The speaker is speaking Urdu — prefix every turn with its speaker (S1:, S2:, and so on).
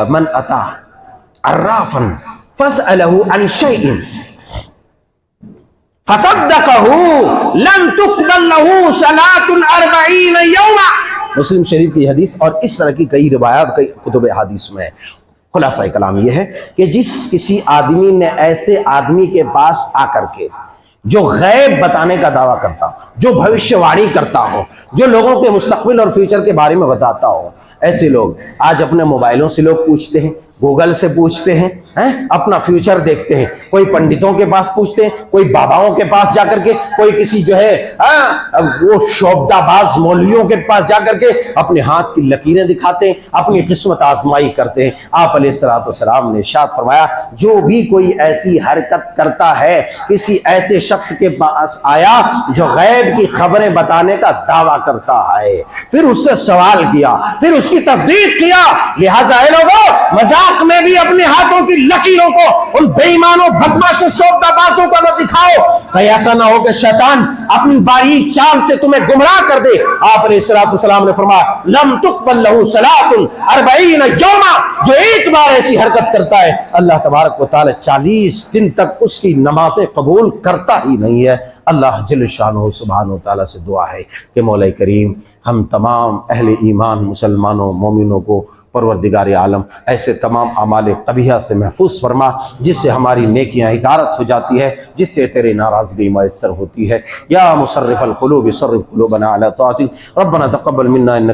S1: من اتا عرافا فاسأله عن شيء فصدقه لم تقبل له صلاة 40 يوما. مسلم شریف کی حدیث اور اس طرح کی کئی روایات کئی کتب حدیث میں ہے. خلاصہ کلام یہ ہے کہ جس کسی آدمی نے ایسے آدمی کے پاس آ کر کے جو غیب بتانے کا دعویٰ کرتا ہو، جو بھوشیوانی کرتا ہو، جو لوگوں کے مستقبل اور فیوچر کے بارے میں بتاتا ہو، ایسے لوگ آج اپنے موبائلوں سے لوگ پوچھتے ہیں، گوگل سے پوچھتے ہیں، اپنا فیوچر دیکھتے ہیں، کوئی پنڈتوں کے پاس پوچھتے ہیں، کوئی باباؤں کے پاس جا کر کے، کوئی کسی جو ہے وہ شعبدہ باز مولویوں کے پاس جا کر کے اپنے ہاتھ کی لکیریں دکھاتے ہیں، اپنی قسمت آزمائی کرتے ہیں. آپ علیہ السلام نے ارشاد فرمایا جو بھی کوئی ایسی حرکت کرتا ہے، کسی ایسے شخص کے پاس آیا جو غیب کی خبریں بتانے کا دعویٰ کرتا ہے، پھر اس سے سوال کیا، پھر اس کی تصدیق کیا، لہٰذا اے لوگوں مذاق میں بھی اپنے ہاتھوں کی لکیروں کو ان بے ایمانوں بدماشوں شعبدہ بازوں کو نہ دکھاؤ، کہیں ایسا نہ ہو کہ شیطان اپنی باریک چال سے تمہیں گمراہ کر دے. آپ علیہ السلام نے فرمایا لم تقبل له صلاۃ 40 یوما، جو ایک بار ایسی حرکت کرتا ہے اللہ تبارک و تعالی 40 دن تک اس کی نمازیں قبول کرتا ہی نہیں ہے. اللہ جل شانہ سبحانہ و تعالیٰ سے دعا ہے کہ مولا کریم ہم تمام اہل ایمان مسلمانوں مومنوں کو پروردگار عالم ایسے تمام اعمال قبیحہ سے محفوظ فرما جس سے ہماری نیکیاں حکارت ہو جاتی ہے، جس سے تیرے ناراضگی میسر ہوتی ہے. یا مصرف القلوب صرف قلوبنا علی طاعتک، ربنا تقبل منا